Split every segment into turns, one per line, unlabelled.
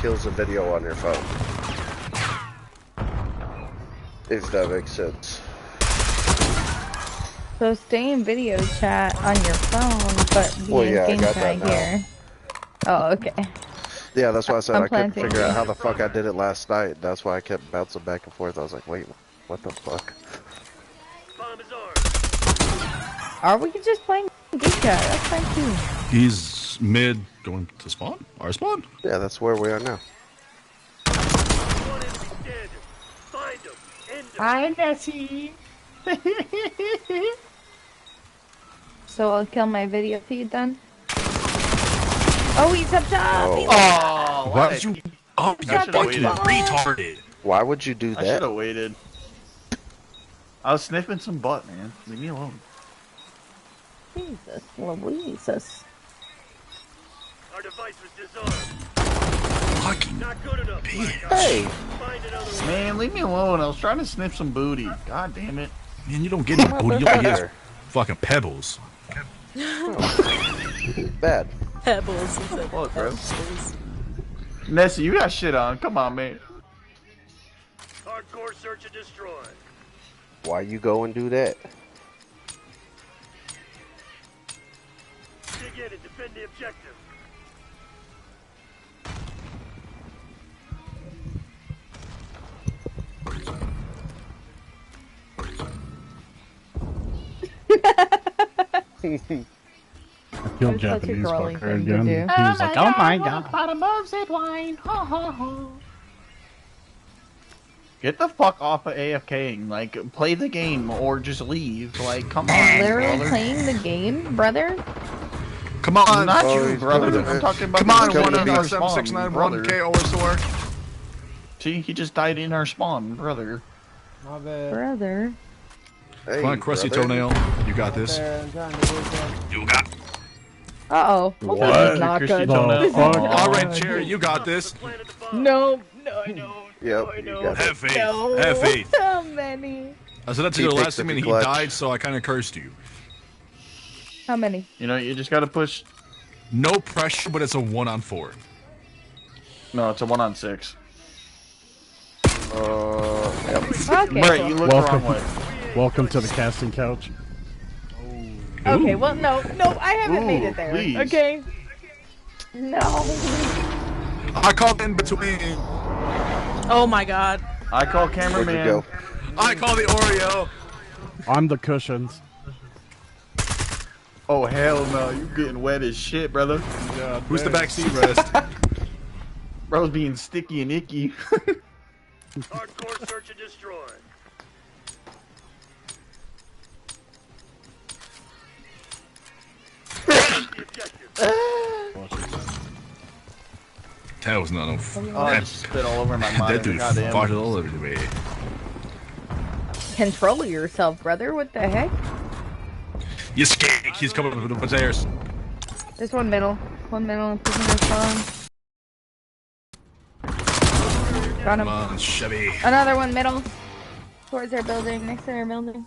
kills a video on your phone. If that makes sense.
So stay in video chat on your phone, but be in game chat here. Oh, okay.
Yeah, that's why I said I couldn't figure out how the fuck I did it last night. That's why I kept bouncing back and forth. I was like, wait, what the fuck?
Or we could just play game chat. That's fine too.
He's mid going to spawn? Our spawn?
Yeah, that's where we are now.
Hi, Nessie.
So I'll kill my video feed then. Oh, he's up top!
Oh, why would you? Oh, you fucking retarded!
Why would you do that?
I should have waited. I was sniffing some butt, man. Leave me alone.
Jesus, Louises.
Our device was disarmed.
Fucking
Not good enough.
Hey!
Man, leave me alone. I was trying to sniff some booty. God damn it.
Man, you don't get any booty. You only get fucking pebbles.
Bad.
Pebbles.
What, bro? Nessie, you got shit on. Come on, man.
Hardcore search and destroy.
Why you go and do that?
Dig in and defend the objective.
I killed Japanese fucker again. He was like, oh my god.
Bottom moves it, wine. Ho, ho, ho. Get the fuck off of AFKing. Like, play the game or just leave. Like, come on,
Literally
brother.
playing the game, brother?
Come on,
Not you, brother. I'm talking about
come on,
the
one
in our
of
spawn,
7691
brother.
KO.
See, he just died in our spawn, brother.
My bad.
Brother.
Hey,
Come on, crusty toenail. You got this. You got.
Uh-oh.
What?
Not good.
Alright, Cherry, you got this.
No, no.
Yep, you got
Have
it.
faith.
No.
Have faith.
How many?
I said that to
He
you
takes
last
it
time and
to
he
clutch.
died, so I kind of cursed you.
How many?
You know, you just gotta push.
No pressure, but it's a 1-on-4.
No, it's a 1-on-6.
Yep.
Okay.
Right, you look the wrong way.
Welcome to the casting couch.
Okay, well, no, I haven't made it there.
Please.
Okay. No.
I called in between.
Oh my god.
I call
Where'd you
cameraman.
go?
I call the Oreo.
I'm the cushions.
Oh hell no, you getting wet as shit, brother.
God,
Who's the
damn.
backseat rest?
Bro's being sticky and icky.
Hardcore search and destroy. The objective.
That was not no.
Oh, I just spit all over my monitor.
That dude
Goddamn.
farted all over the way.
Control yourself, brother. What the heck?
You skank. He's coming with the stairs.
There's one middle. One middle and prisoner spawn. Got
Come
him.
on, Chevy.
Another one middle. Towards their building. Next to their building.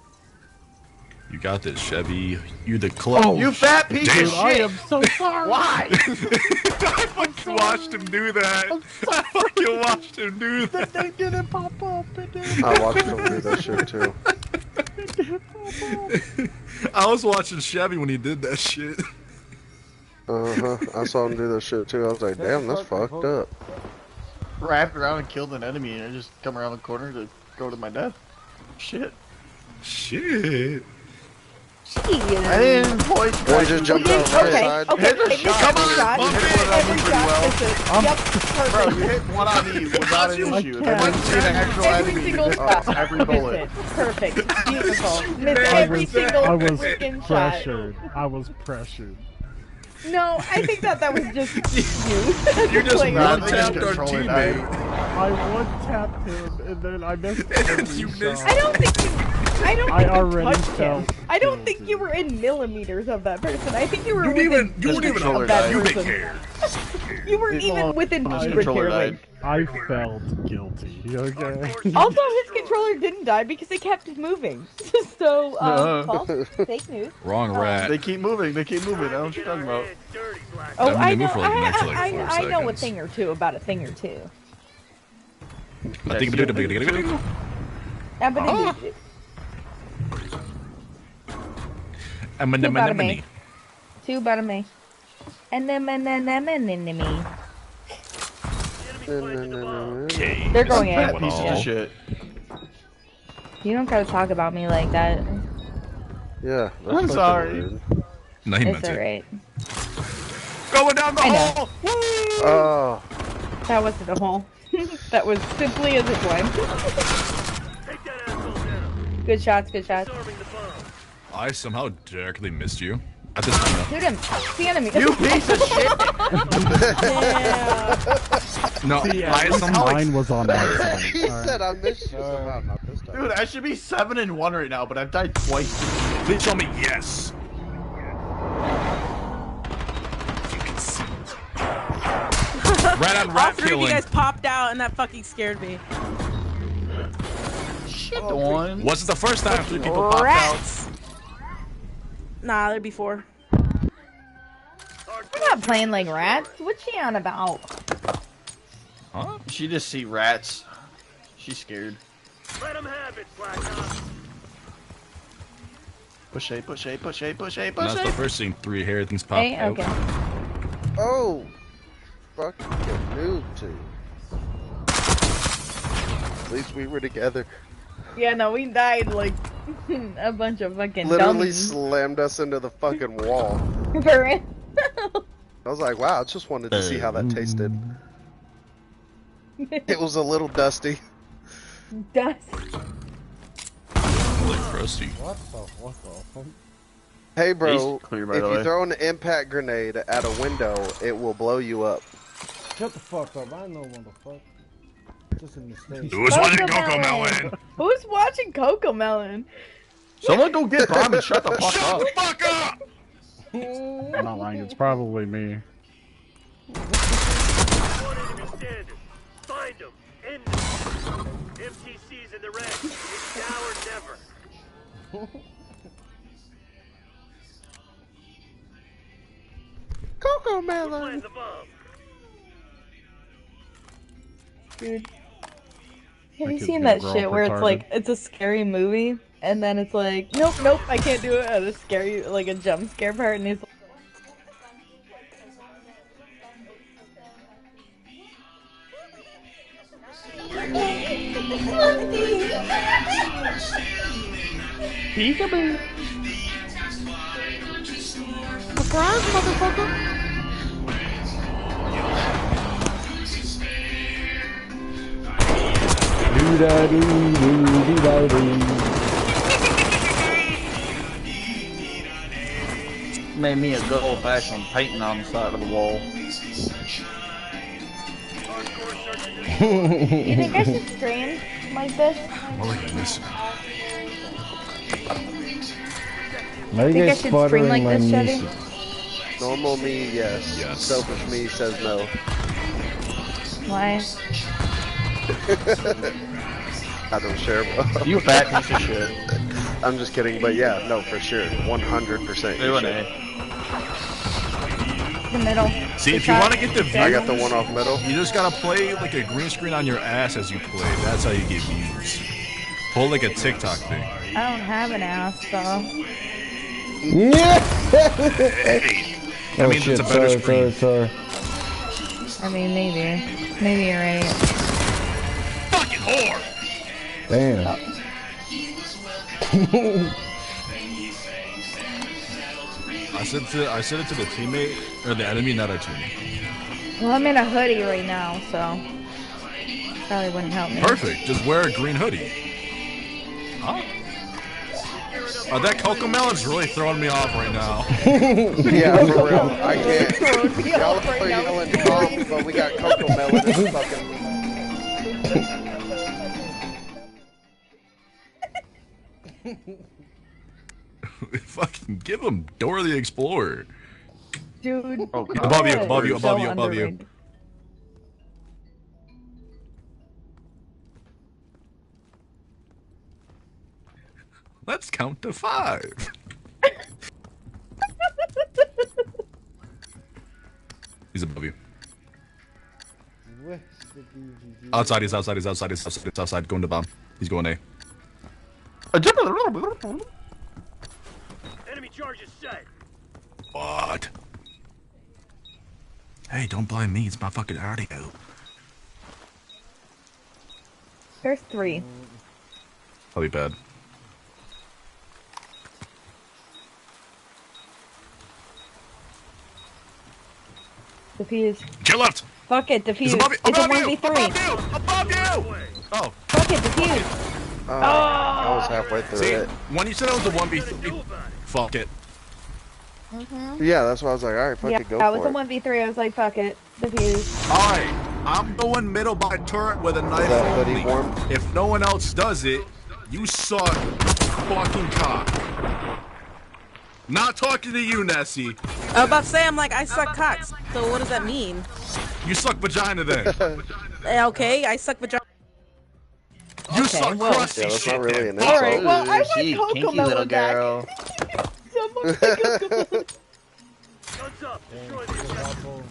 You got this, Chevy. You the club.
Oh,
You fat piece
Damn.
of shit!
I am so sorry.
Why?
I fucking watched him do that. I fucking watched him do that.
They didn't pop up. It didn't
I watched him do that shit too.
I was watching Chevy when he did that shit.
I saw him do that shit too. I was like, damn, that's fucked up.
Wrapped around and killed an enemy and I just come around the corner to go to my death. Shit.
Shit.
Jeez.
I didn't point.
One just jumped out right
Okay,
side.
okay.
Hit the
Every
shot.
shot,
Come on,
every
hit one on me
every
pretty
shot
well.
misses. Yep,
Bro,
perfect.
you hit one on me without an issue. If I didn't see an actual
Every
enemy,
single
you
shot.
missed every bullet.
Missed it. Perfect. Beautiful. Missed every single
I was
freaking shot.
pressured. I was pressured.
No, I think that was just you.
You just
Playing
one
around.
tapped our
Control it,
teammate.
I one tapped him and then I missed.
You missed.
I don't think you. I don't think
I already
you touched him.
felt
I don't think you were in millimeters of that person. I think you were
You
within
weren't even
controller
on
that
that. You didn't
person.
care.
You weren't
He's
even
on-
within
his
Jeep
controller
repair.
died.
I felt guilty. Okay.
Also, his controller didn't die because it kept moving. So, false, fake news.
Wrong rat.
They keep moving. They keep moving. I don't know what you're talking about.
Oh,
I mean,
I
they
know.
move for like an extra, like, 4
I know a
seconds.
thing or two about a thing or two.
I think we do.
Yeah, but
Oh.
Two about me. Two about me. And then me.
Okay.
They're going in.
Fat piece of shit.
You don't gotta talk about me like that.
Yeah. that's
I'm
fucking
sorry.
rude.
No, he
It's
meant it.
alright.
Going down the
I know.
hole. Woo!
Oh.
That wasn't a hole. That was simply a zip line.
Take that asshole down.
Good shots, good shots.
Disarming the bomb.
I somehow directly missed you. At this time.
Shoot him. It's the enemy.
You piece of shit!
No,
Yeah,
I
at least
somehow.
mine was on accident.
He
Alright.
said I missed you somehow, not this time.
Dude, I should be 7-1 right now, but I've died twice.
Please tell me yes. You can see. Rat on
All
rat
three of you
killing.
guys popped out, and that fucking scared me.
Shit, one.
Wasn't the first time 3 people popped out.
Rats.
Nah, there'd be 4.
We're not playing like rats. What's she on about?
Huh?
She just see rats. She's scared.
Let him have it, Black Ops.
Push A, push A, push A, push A,
And
push
that's the
A.
first thing 3 hair things popped
Hey,
out.
okay.
Oh. Fucking noob too. At least we were together.
Yeah, no, we died like a bunch of fucking
Literally
dummies.
slammed us into the fucking wall.
For real.
I was like, wow, I just wanted to see how that tasted. It was a little dusty.
Dust.
Really crusty.
What the fuck?
Hey bro,
He's clear, by
if
the
you
way.
throw an impact grenade at a window, it will blow you up.
Shut the fuck up. I know what the fuck. Just a mistake.
Who's watching Coco Melon?
Who's watching Coco Melon?
Someone go get bomb and shut the fuck
Shut
up.
the fuck up!
I'm not lying. It's probably me.
One enemy standing. Find him. End him. MTC's in the red. It's now or never.
Coco
Plant
Melon!
the bomb.
Dude. Have
That
you
kid's
seen
gonna
that
grow
shit
up
where it's
retarded.
like, it's a scary movie, and then it's like, nope, nope, I can't do it at a scary, like a jump scare part, and he's like,
Peekaboo.
surprise, motherfucker!
Made me a good old-fashioned painting on the side of the wall.
Do you think I should stream like this?
What are you missing?
Why are you
Think I
guys
should stream like
sputtering my
this, Chevy?
music?
Normal me, yes.
Yes.
Selfish me says no.
Why?
I don't share.
You fat piece of shit.
I'm just kidding, but yeah, no, for sure. 100%.
Do an A.
The middle.
See, if you want to get the
I got the
views,
one off middle.
you just gotta play like a green screen on your ass as you play. That's how you get views. Pull like a TikTok thing.
I don't have an ass, so.
Yeah!
That means it's a better screen.
sorry.
I mean, maybe. Maybe you're right.
Fucking whore!
Damn.
I said it to the teammate or the enemy, not our teammate.
Well, I'm in a hoodie right now, so. Probably wouldn't help me.
Perfect. Just wear a green hoodie. Huh? That Coco Melon's really throwing me off right now.
Yeah, for real. I can't. Y'all are yelling bombs, but we got Coco Melon in the fucking.
Fucking give him Dora the Explorer.
Dude.
Oh, God.
Above you, above you,
So
above you, above you.
underrated.
Let's count to 5. He's above you. Outside, he's outside, he's outside, he's outside, he's outside. Going to bomb. He's going A.
Enemy charges set.
What? Hey, don't blame me. It's my fucking audio.
There's 3.
Probably bad.
Defuse.
Get left!
Fuck it, defuse.
He's above you!
It's a
Above you!
1v3.
Above you! Above you! Oh.
Fuck it, defuse.
I was halfway through
See,
it.
when you said it was a 1v3, fuck it.
Yeah, that's why I was like, alright, fuck it, go
Yeah, it
for
was
it.
a 1v3. I was like, fuck it, defuse.
Alright, I'm going middle by turret with a knife
that hoodie
only.
warm?
If no one else does it, you suck fucking cock. Not talking to you, Nessie.
I was about to say, I'm like, I suck cocks. So what does that mean?
You suck vagina then.
Okay, I suck vagina.
You suck
well.
crusty
Yeah, that's
shit
not really
then.
an
Alright,
insult.
well, I want
She
Coco
kinky
Melon
little
back.
girl.
Someone pick Coco Melon.
Guns up. Destroy the objective.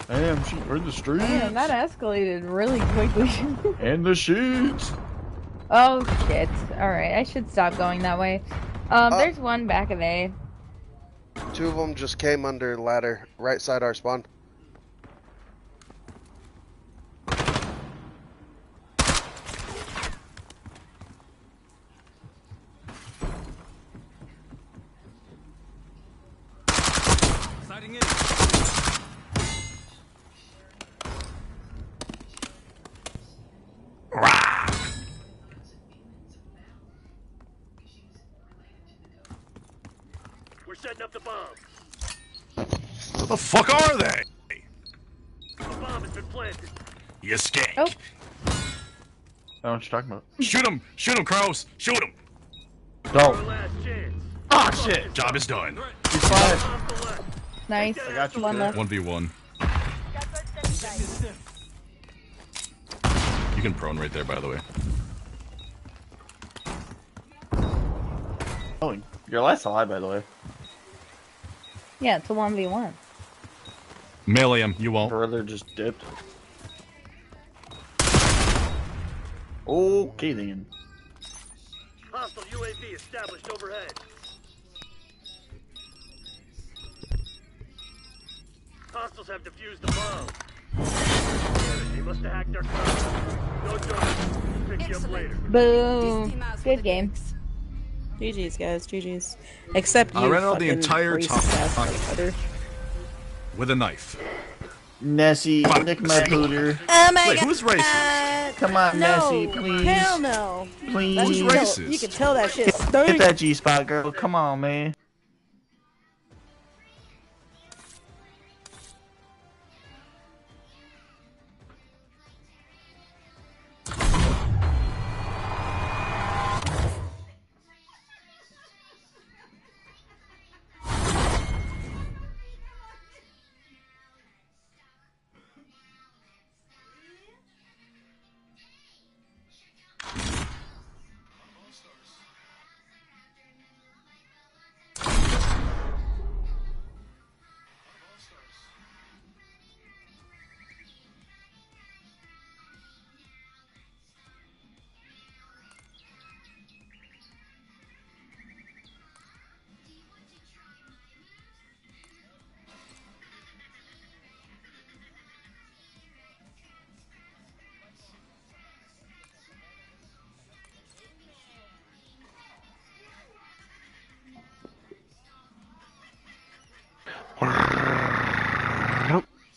Damn, she in the streets.
Man, that escalated really quickly.
And the sheets.
Oh shit. Alright, I should stop going that way. There's one back of A.
2 of them just came under ladder, right side our spawn.
Sighting in.
We're setting up the bomb.
What the fuck are they?
The bomb has been planted.
You skank.
Oh.
I don't know what you're talking about.
Shoot him, Kraus. Shoot him.
Our
Don't.
last chance.
Ah, shit.
Job is done.
He's fine.
Off the left.
Nice.
I got you,
One
kid.
left.
1v1. You can prone right there, by the way.
Oh, your last alive, by the way.
Yeah, it's a 1v1.
Melee him. You won't.
Brother just dipped. Okay then.
Hostile UAV established overhead. Hostiles have defused the bomb. They must have hacked our car. No charge. Pick you up later.
Boom. Good game.
GG's, guys, GG's. Except you.
I ran out the
fucking
entire
racist
time.
ass motherfucker.
With a knife.
Nessie, nick my pooter.
Oh my
Wait,
god.
who's racist?
Come on,
No,
Nessie, please.
hell no.
Please.
Who's
You
racist?
can tell that shit
Hit
stinks.
that G-spot, girl. Come on, man.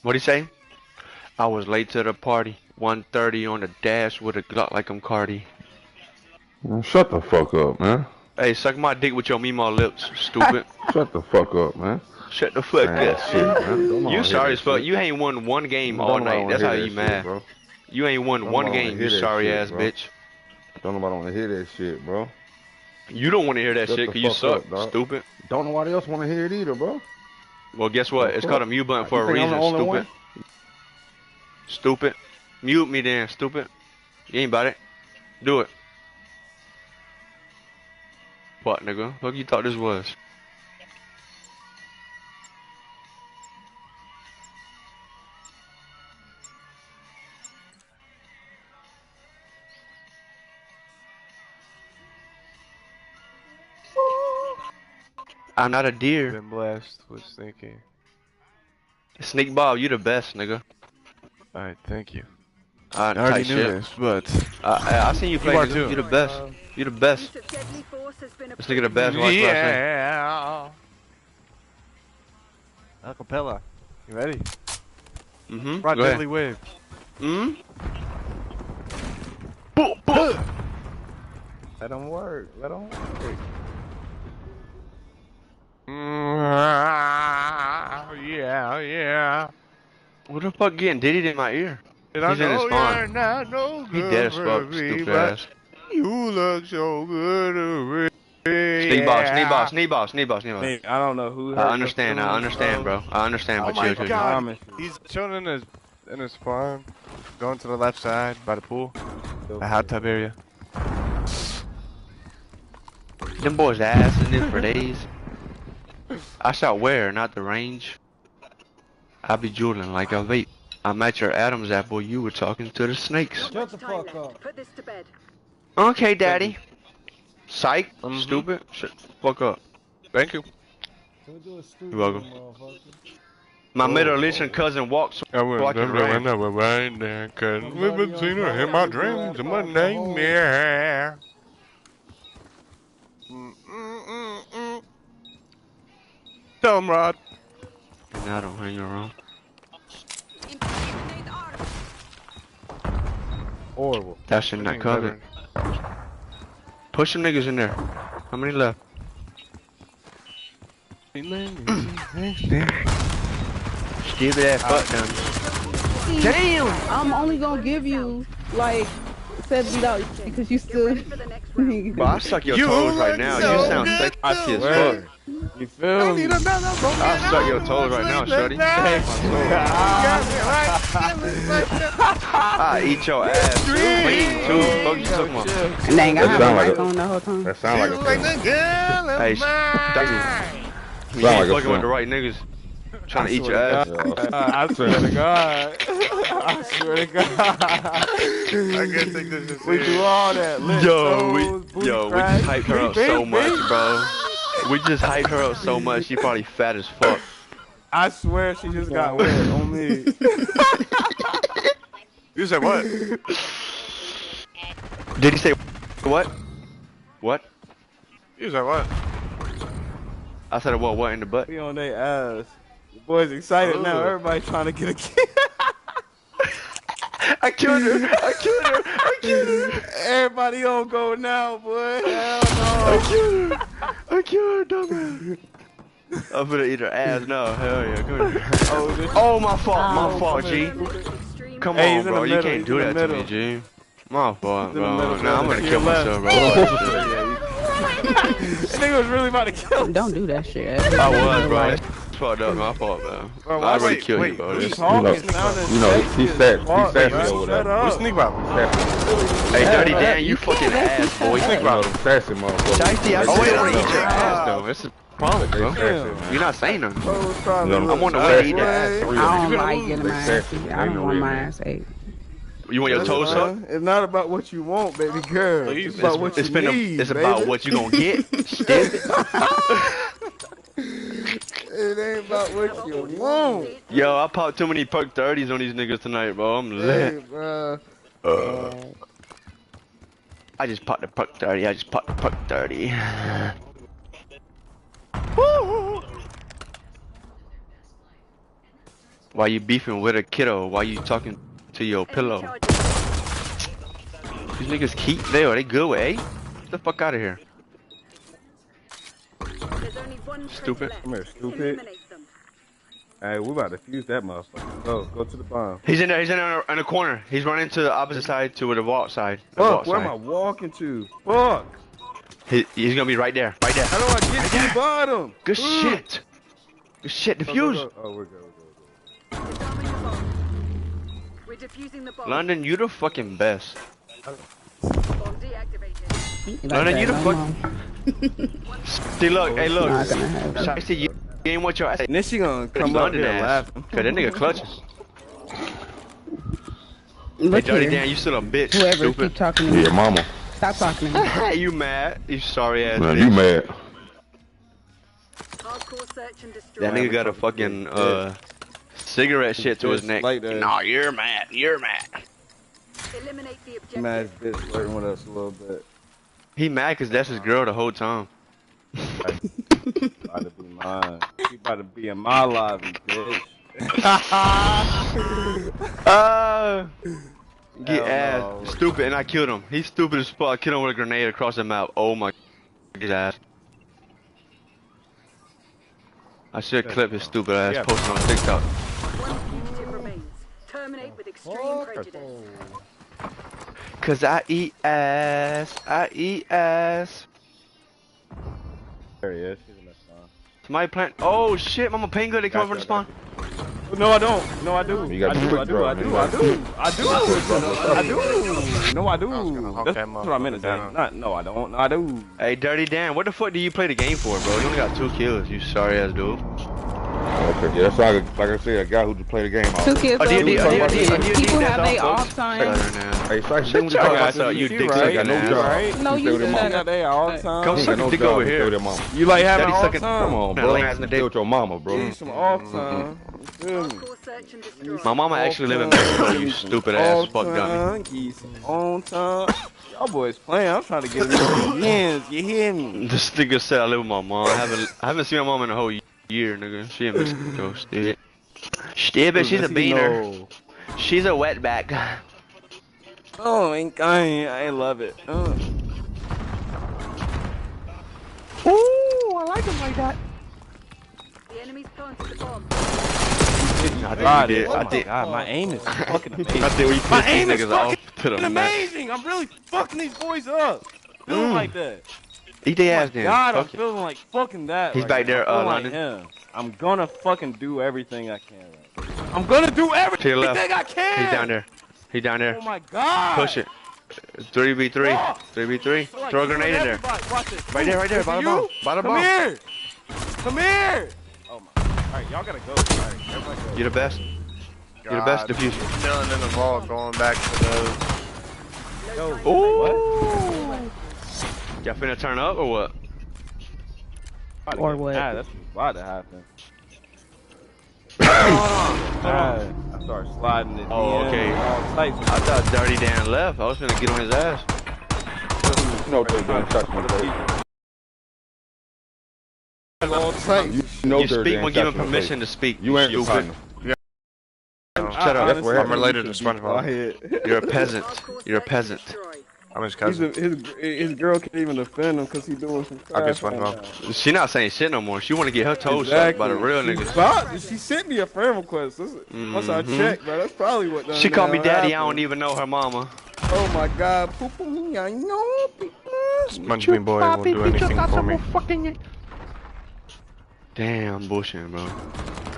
What'd he say? I was late to the party. 1:30 on the dash with a Glock like I'm Cardi.
Shut the fuck up, man.
Hey, suck my dick with your Mimo lips, stupid.
Shut the fuck up, man.
Shut the fuck
Man,
up.
shit, man. Don't
You
wanna
sorry
hear
as
that
fuck.
shit.
You ain't won one game
Don't
all
wanna
night. That's
hear
how
that
you
shit,
mad.
bro.
You ain't won
Don't
one
wanna
game,
hear
you
that
sorry
shit,
ass
bro.
bitch.
Don't nobody want to hear that shit, bro.
You don't want to hear that
Shut
shit
the
because you
fuck
suck,
up, dog.
stupid.
Don't nobody else want to hear it either, bro.
Well, guess what? It's called a mute button for a
You think I'm
reason,
the only
stupid.
one?
Stupid. Mute me then, stupid. You ain't about it. Do it. What, nigga? What you thought this was? I'm not a deer.
Been blessed with thinking.
Sneak Bob, you the best, nigga.
Alright, thank you.
I
already knew this, but
I seen you play.
You are
Nigga.
too.
You the best. You the best. This nigga the best. Watch what I say.
Yeah. Acapella. You ready?
Mm-hmm.
Rod
Go ahead.
Deadly Wave.
Mm-hmm.
Let them work. Let them work. Yeah.
What the fuck getting diddied in my ear?
And I
He's in his
know
spawn.
you're not no good
He dead as
for
fuck,
me,
stupid
but
ass.
you look so good to me.
Sneak ball.
Hey, I don't know who.
I understand, bro. I understand,
Oh
but
my
chill.
God. He's chilling in his farm, going to the left side by the pool, the hot tub area.
Them boys assing it for days. I shot where, not the range. I be jeweling like a vape. I'm at your Adam's apple, you were talking to the snakes.
Shut the fuck up.
Put this to bed.
Okay, daddy. Psych, stupid. Shut the fuck up.
Thank you.
You're welcome. My Middle Eastern cousin walks.
I remember when I was right there, cause we've been seeing her in my dreams and my nightmare. Tell him, Rod.
And I don't hang around.
Horrible.
That shit not covered. Push some niggas in there. How many left? Stupid ass fuck down.
Damn! I'm only gonna give you like $70 because you stood.
Bro, I suck your toes right now. You sound sexy as fuck.
You feel me?
I suck your toes right now, shorty. I eat your ass clean too. Fuck you talking about?
Dang, I have a mic on the whole time.
That sound like a film.
Hey, you ain't fucking with the right niggas. Trying to eat your ass.
I swear to God. I swear to God.
I can't take this shit.
We do all that.
We just hyped her up so much, bro. We just hyped her up so much. She probably fat as fuck.
I swear she just got wet on me.
You said what?
Did he say what? What?
You said what?
I said what in the butt?
We on their ass. The boys excited now. Everybody trying to get a kid.
I killed her.
Everybody on go now, boy. Hell no.
I killed her, dumbass. I'm gonna eat her ass now. Hell yeah, come here. Oh, my fault, G. Come on, bro. You can't do that to me, G. My fault, bro. Nah, I'm gonna kill myself, bro.
That nigga was really about to kill him.
Don't do that shit.
I was, bro. It's fucked up, my fault, man.
Bro,
I already killed you, bro.
He's talking,
He's sassy over there.
What's Sneak Bob?
Hey, Dirty Dan, you fucking ass, boy.
Sneak Bob, sassy motherfucker.
Shifty, I still want to eat your ass, though. It's a problem, bro. You're not saying nothing. I'm on the way to eat that ass.
I don't like getting my ass ate. I don't want my ass ate.
You want your toes sucked?
It's not about what you want, baby girl. It's about what you need,
It's about what you gonna get, stupid.
It ain't about what you want.
Yo, I popped too many perk 30s on these niggas tonight, bro. I'm lit.
Hey, bro.
I just popped the perk 30. Why you beefing with a kiddo? Why you talking to your pillow? These niggas keep there. They good with A? Get the fuck out of here.
There's only one
Stupid.
left.
Come here, stupid. Hey, we about to fuse that motherfucker. Go to the bomb.
He's in there. He's in the corner. He's running to the opposite side, to the vault side.
Fuck, where am I walking to? Fuck.
He's gonna be right there. Right there.
How do I get to the bottom?
Good shit. Good shit. Defuse.
Oh, we're good.
We're defusing the bomb.
London, you the fucking best.
Bomb deactivated.
London, you the fuck. See, look. Hey, look. Shiesty, you ain't what your ass.
And then she gonna come up
London
here
ass.
laughing.
Cause that nigga clutches.
Look
Hey, Dirty
here.
Dan, you still a bitch.
Whoever
Stupid.
keep talking to me.
Yeah, mama.
Stop talking to me.
You mad? You sorry ass.
Man,
bitch.
you mad?
Hardcore search and destroy.
That nigga got a fucking cigarette shit to his neck.
Like that.
Nah, you're mad. You're mad.
Eliminate the objective.
Mad bitch flirting with us a little bit.
He mad cause that's his girl the whole time.
About to be mine. She about to be in my life, bitch.
Get
Hell
ass.
no.
Stupid, and I killed him. He's stupid as fuck. I killed him with a grenade across the map. Oh my. Get ass. I should clip his stupid ass
Yeah.
posting on TikTok.
One fugitive remains. Terminate with extreme prejudice.
Cause I eat ass. I eat ass.
There he is. He's in that spawn.
Somebody plant. Oh shit, mama pain good. They come over the spawn.
No, I don't. No, I do.
You got
I do.
quick
I do.
draw,
I do.
man.
I do. I do. I do. No, I do.
honk
That's
that
what I meant to say.
motherfucker
Not. No, I don't. No, I do.
Hey, Dirty Dan, what the fuck do you play the game for, bro? You only got 2 kills. You sorry ass dude.
Okay, yeah, that's like I said, a guy who just play the game.
2 kills.
D&D,
People have their off time.
Hey,
Shut your ass up, you dick
right.
sucking
no
ass.
job.
Right?
No, you
They
said
got their all the time.
Come suck a dick over here.
You like having
Daddy
all
sucking-
time?
Come on,
Nah,
bro.
lay ass in the
Stay
dick.
with your mama, bro.
Need some off time. Feel me?
Hardcore search and destroy.
My mama actually live in Mexico, you stupid ass fuck dummy.
Keep some on time. Y'all boys playing. I'm trying to get in ends. You hear me?
This nigga said I live with my mom. I haven't seen my mom in a whole year, nigga. She in Mexico, stupid. Stupid, she's a beaner. She's a wetback.
Oh, I love it.
Ooh, I like him like that.
The enemy's planted the bomb.
I
did.
Oh
I
my
did.
God, my aim is fucking amazing.
I did. We
My
pissed
aim
these
is
niggas off
fucking
to the max.
amazing. I'm really fucking these boys up. Feeling like that.
Eat their ass
Oh my
then.
God, I'm
Fuck it.
feeling like fucking that.
He's
right
back
now.
there,
I feel like
London.
him. I'm gonna fucking do everything I can. Right? I'm gonna do everything
To your left.
I can.
He's down there. He's down there.
Oh my God.
Push it. 3v3.
Fuck.
3v3.
Feel like
Throw a
killing
grenade in there.
everybody. Watch this.
Right there, right there.
Is it
Bottom
you?
bomb. Bottom
Come
bomb.
here. Come here. Oh my. Alright, y'all gotta go. Alright, everybody go.
You're the best. You're the best diffuser.
Chilling in the vault, going back to those.
Ooh. Y'all finna turn up or what?
Or what?
Ah, that's about to happen. I started sliding it.
Oh,
in,
okay.
all types of
I thought Dirty Dan left. I was finna get on his ass.
No, they're doing shots from the
all types.
You know
You
they're
speak
doing
when
shots
given
from the
permission to speak.
You ain't your
stupid.
partner.
Shut up.
That's where
I'm related to SpongeBob.
You're a peasant. You're a peasant.
I'm his cousin.
His girl can't even defend him because he's doing some crap.
I'll get SpongeBob.
She not saying shit no more. She wanna get her toes sucked by the real niggas.
She sent me a friend request. Once I checked, bro, that's probably what.
She called me daddy. I
happened.
don't even know her mama.
Oh my God, poo me, I know.
SpongeBob boy will do anything for me.
Damn, I'm bullshitting, bro.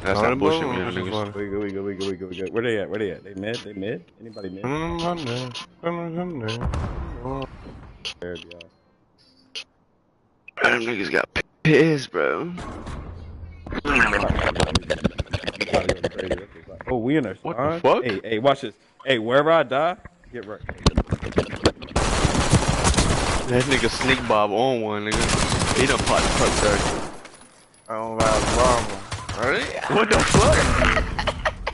That's
No,
not
them
bullshit,
boys
man,
just
niggas.
wanna-
We go. Where they at? They mid? Anybody mid? There, y'all.
Them niggas got pissed, bro.
Oh, we in there.
What the fuck?
Hey, watch this. Hey, wherever I die, get right.
That nigga Sneak Bob on one, nigga. He done popped the perk 30.
I don't have a problem. Ready?
What the fuck?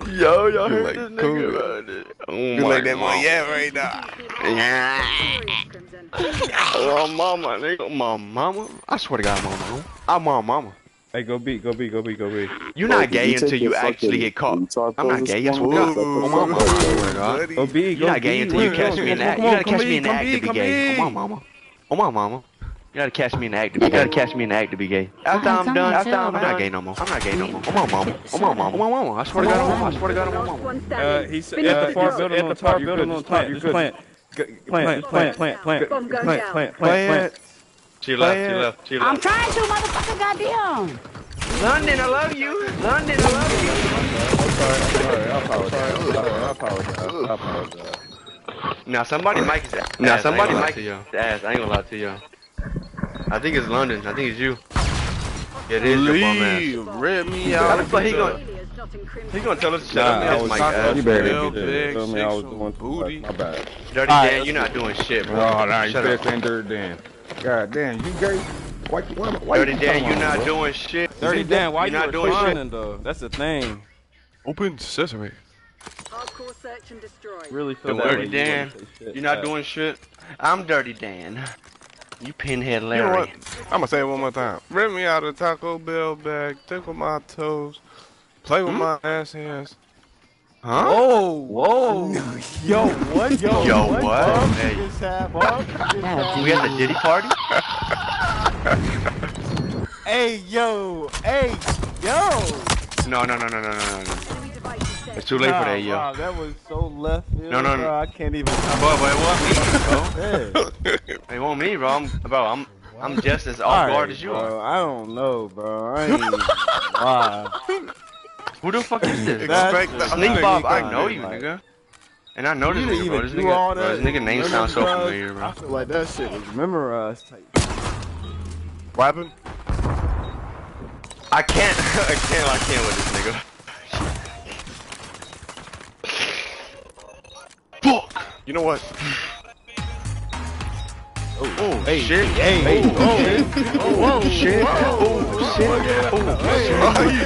Yo, y'all heard
like
this
cool.
nigga about it. Oh
You
my
like that
mama.
one? Yeah, right now.
Oh, mama, nigga. My mama. I swear to God, mama. I'm my mama.
Hey, go B.
You're not gay until you actually get caught. I'm not gay. I swear to God. Oh, my mama. I swear to God.
Go B.
You're not gay until you catch me in the act. You gotta catch me in the act to be gay. Oh, my mama. Oh my mama. You gotta catch me in the act. You gotta catch me in the act to be gay. After I'm done, I'm not gay no more. I'm not gay no more. Oh my mama. Oh my mama. Oh my mama. I swear to God, I swear to God, oh my mama.
He said at the far building on top. You could plant. Plant.
She left.
I'm trying to, motherfucker, goddamn.
London, I love you. London, I love you.
I apologize.
Now somebody mic is ass. Now somebody mic is ass. I ain't gonna lie to you. I think it's London. I think it's you. Yeah, it is your bum ass.
Rip me out.
He gonna tell us to shut up. His mic ass.
You better be told me I was doing booty. My bad.
Dirty Dan, you're not doing shit, bro.
Oh, nah, you better saying Dirty Dan. God damn, you gay? Why
Dirty Dan, you're not doing shit.
Dirty Dan, why you
not doing shit?
Though? That's the thing.
Open sesame.
Hardcore search and destroy.
Really feel
that Dirty Dan, you're not doing shit. I'm Dirty Dan. You pinhead Larry.
You know what? I'm gonna say it one more time. Rip me out of the Taco Bell bag, tickle my toes, play with my ass hands.
Huh?
Whoa. Yo, what?
Yo, what? Hey. We at the Diddy party?
Hey, yo.
No. It's too late for that, yo.
Wow, that was so left field.
No.
Bro, I can't even.
But it wasn't me, bro. It wasn't me, bro. I'm just as off guard as you are.
I don't know, bro. I ain't even lie.
Who the fuck is this? Sneak Bob, I know you, nigga. And I know this nigga, bro. This nigga name sounds so familiar, bro.
I feel like that shit was memorized type.
What happened?
I can't with this nigga.
Fuck! You know what?
Oh, hey, shit. Hey, oh, shit. Oh, shit.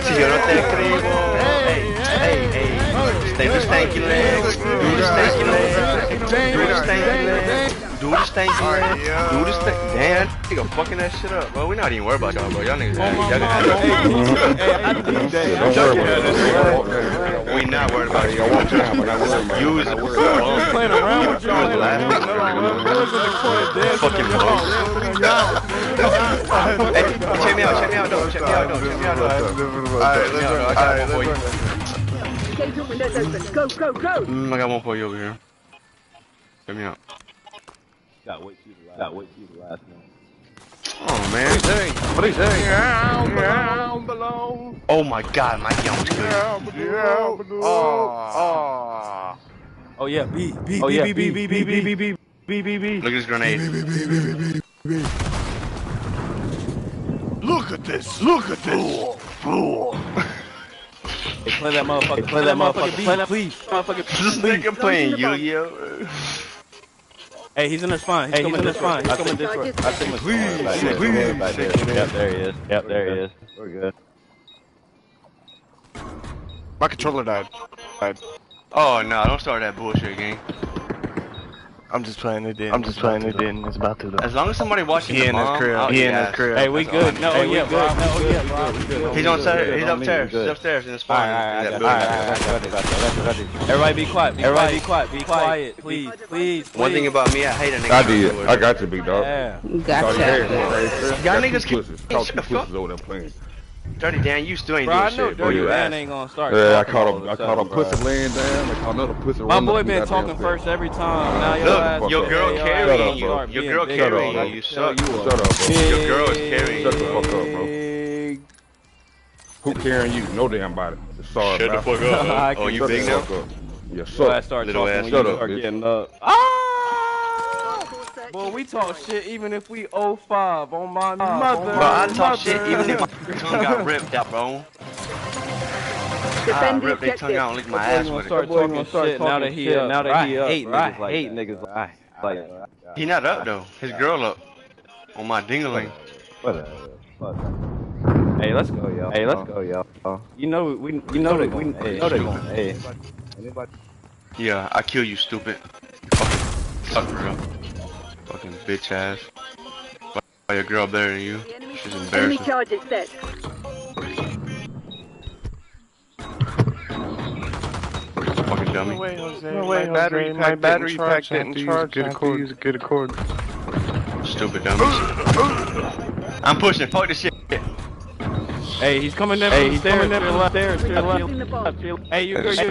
Si yo no te escribo. Hey. Do the stanky legs. Do the stanky legs. Do the stanky legs. Do the stanky legs. Do the stanky. Damn, nigga fucking that shit up, bro. We not even worried about y'all, bro. Y'all niggas we not worried about you. Use it.
Playing around with y'all.
Fucking check me out, though. Alright, I got one for you.
Engagement windows open. Go.
I got one for you over here. Check me out.
Gotta wait for you to last one.
Oh man. What are you saying?
Down below.
Oh my god, my young's good.
Oh yeah, B.
Look at this grenade.
Look at this.
Hey, play that motherfucker. Play that, please.
This nigga playing Yu-Gi-Oh.
Hey, he's in the spine. He's coming this spine. I think please. Yep, there he is. We're good.
My controller died.
Oh no, don't start that bullshit, gang.
I'm just playing it in. It's about to.
As long as somebody watching the mom,
he in his crib.
Hey, we good. No, yeah, bro.
He's upstairs. He's upstairs in the spine.
Everybody be quiet. Be quiet. Please.
One thing about me, I hate a nigga.
I got you, big dog.
Yeah.
Gotcha.
Y'all niggas
talk to pussies over there playing.
Dirty Dan, you still ain't
doing
shit.
Bro, I know Dirty Dan ain't gonna start.
Yeah, I caught a pussy laying down. I caught another pussy.
My boy been talking first every time. Now
look, your girl carrying you. Your girl carrying you. You suck.
Shut up, bro.
Your girl is carrying you.
Shut the fuck up, bro. Who carrying you? No damn body. Sorry,
shut the fuck up. Oh, you big now?
Yes, sir.
I start
little
talking
ass.
when
Shut
you
up,
start
bitch.
getting up. Boy, we talk shit even if we 05 on my mother.
Bro, I talk shit even if my tongue got ripped out, bro. I ripped their tongue out and lick my ass with it.
Start talking shit now that he up. I hate niggas like that.
He not up though. His girl up. On my dingaling.
Whatever. Hey, let's go, y'all. You know they gonna. Hey.
Yeah, I kill you, stupid. You fucking sucker up. Fucking bitch ass. Why your girl better than you? She's
Enemy
embarrassing.
charges set.
Fucking dummy.
No way, Jose. My battery pack didn't charge. Use a good accord.
stupid dummies. I'm pushing. Fuck this shit.
Hey, he's coming in. Hey, he's coming in. Stairs. Hey, you go. Guess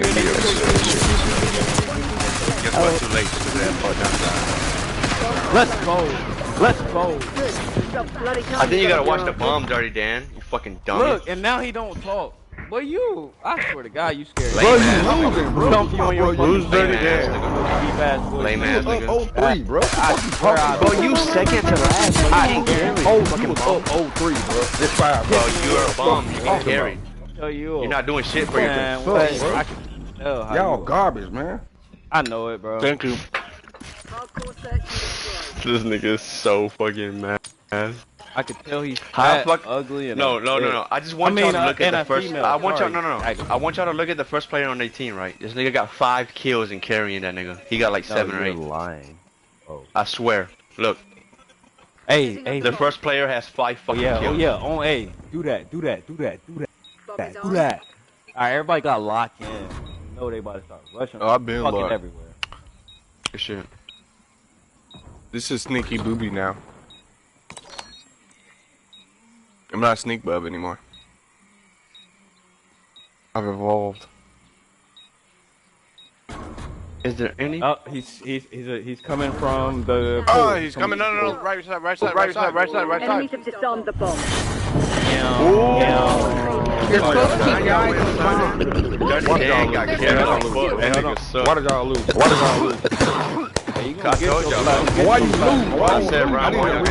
what? Too late. Stupid ass fuck down.
Let's go. Let's go.
I think you gotta watch the bomb, Dirty Dan. You fucking dummy.
Look, and now he don't talk. Boy, you, I swear to God, you scared.
Bro, you losing, bro.
Dump you on your
Lose Dirty Dan.
Lame ass nigga.
Oh, 3, bro.
Bro, you second to last.
Oh, you was up 0-3, bro. This 5,
bro. You are a bomb. You get carried.
You're
not doing shit for your
Y'all garbage, man.
I know it, bro.
Thank you.
This nigga is so fucking mad.
I could tell he's fat, ugly, and
no. I just want y'all to look at the first. I want y'all. No. I want y'all to look at the first player on their team, right? This nigga got 5 kills in carrying that nigga. He got like 7 or 8.
Lying.
Oh. I swear. Look.
Hey.
The first player has 5 fucking kills.
Oh yeah. On A. Do that. All right, everybody got locked in. You know they about to start rushing.
Oh, I've been locked
everywhere.
Good shit.
This is Sneaky Booby now. I'm not Sneak Bub anymore. I've evolved.
Is there any?
Oh, he's coming from the.
Oh, he's coming. No. Right side.
Enemies have disarmed the bomb.
You're supposed to keep your eyes on the bomb.
Why did y'all lose? I told y'all.
Why you lose?
I said round 1.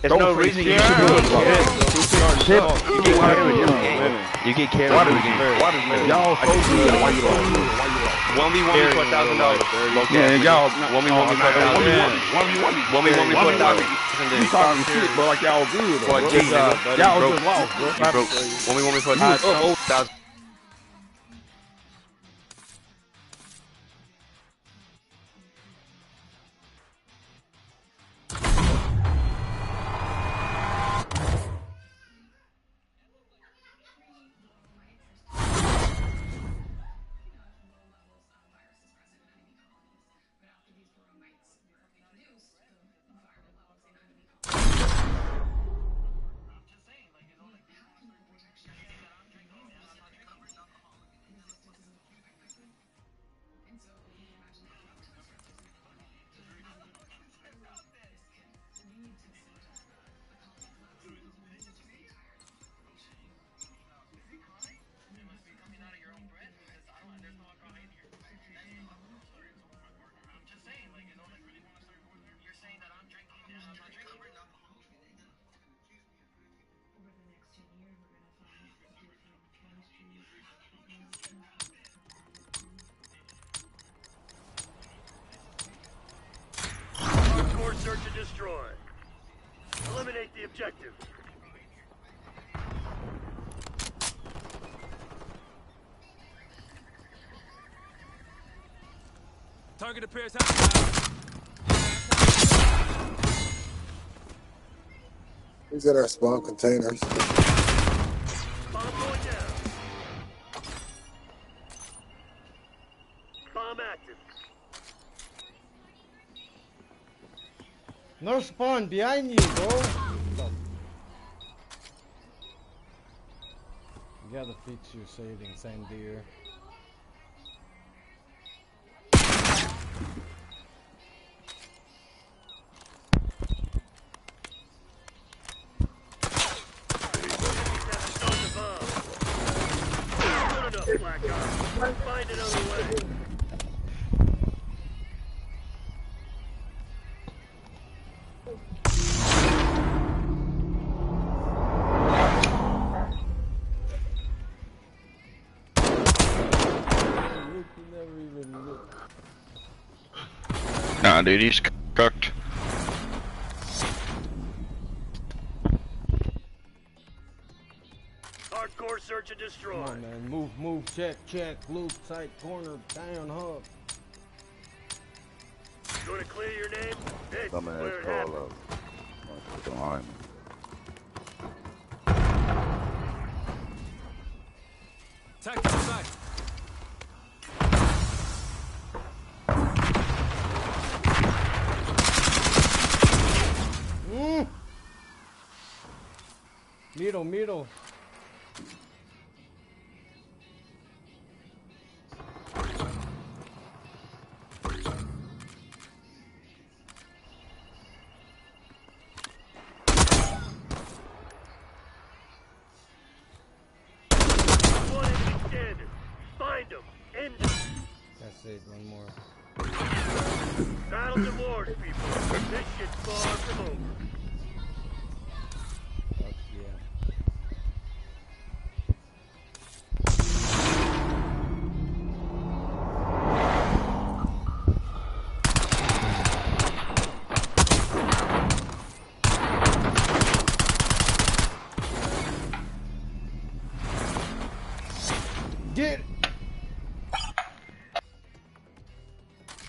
There's no reason you should do it. You get carried.
Y'all so good. Why you lost?
1v1 for $1,000.
Yeah, y'all.
1v1 for $1,000.
You talking shit, bro, like y'all good. Y'all just lost, bro.
You broke. 1v1 for $1,000.
Search and destroy. Eliminate the objective.
Target appears outside.
These are our spawn containers.
Bomb going down. Bomb active.
No spawn behind you, bro. You gotta fix your savings, and dear.
Find another way.
Nah, dude, he's cooked.
Hardcore search and destroy.
Come on, man. Move, check, loop, tight, corner, down, hub.
You wanna clear your name? This is where it happens.
Tactical sight.
Middle.
One enemy standard. Find them. End them.
That's it, one more.
Battles and wars, people. This shit's far from over.
Fuck yeah. Get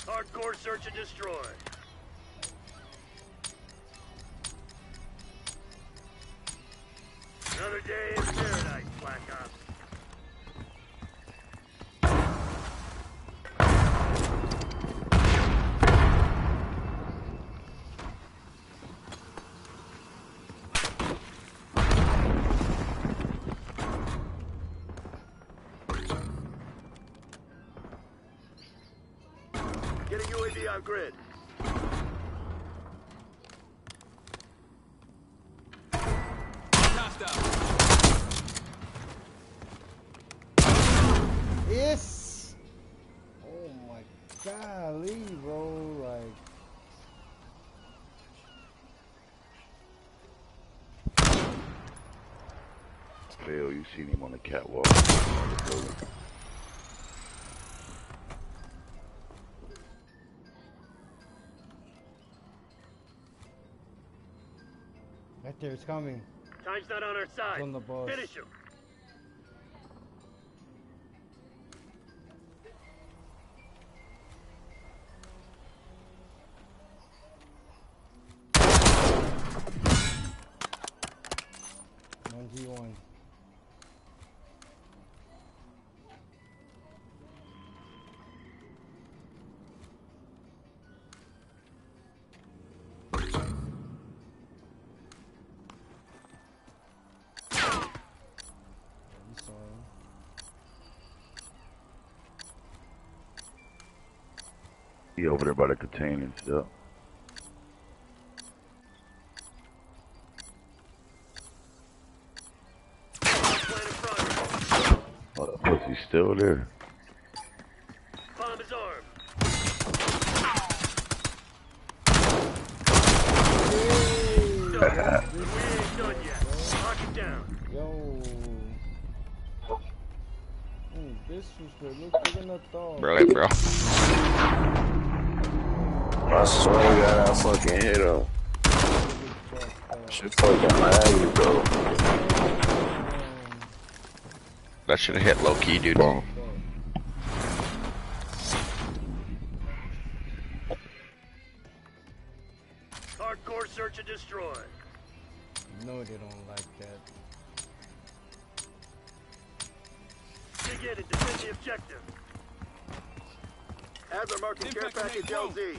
Hardcore search and destroy. Another day in paradise, Black Ops. Getting UAV on grid.
Yes! Oh my golly, bro, like...
Phil, you seen him on the catwalk.
Right there, it's coming.
Time's not on our side.
It's on the boss.
Finish him.
One G1.
He over there by the containers, yeah. Oh, that pussy's still there.
Bomb is armed. We ain't done yet. Lock it down.
Yo. This was good. Look bigger than I thought.
Bro.
I swear to God, I fucking hit him. Shit fucking laggy, bro.
That should have hit low key, dude.
Hardcore search and destroy.
No, they don't like that.
Dig in and defend the objective. Adler marking care package LZ.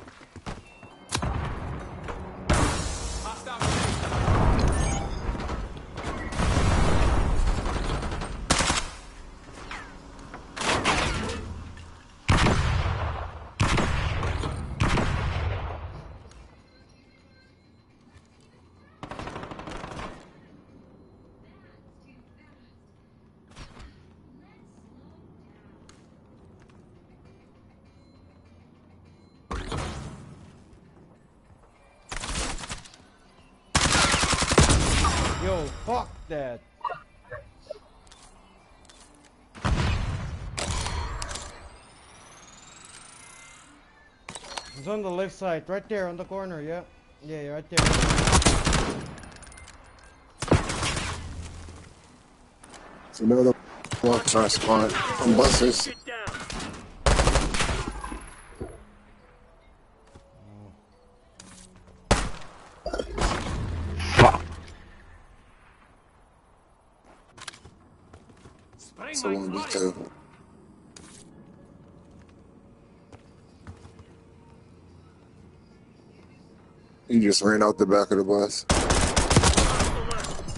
Yo, fuck that. It's on the left side, right there on the corner, yeah. Yeah, right there.
So now the walks are spawn on buses. So 1v2. He just ran out the back of the bus.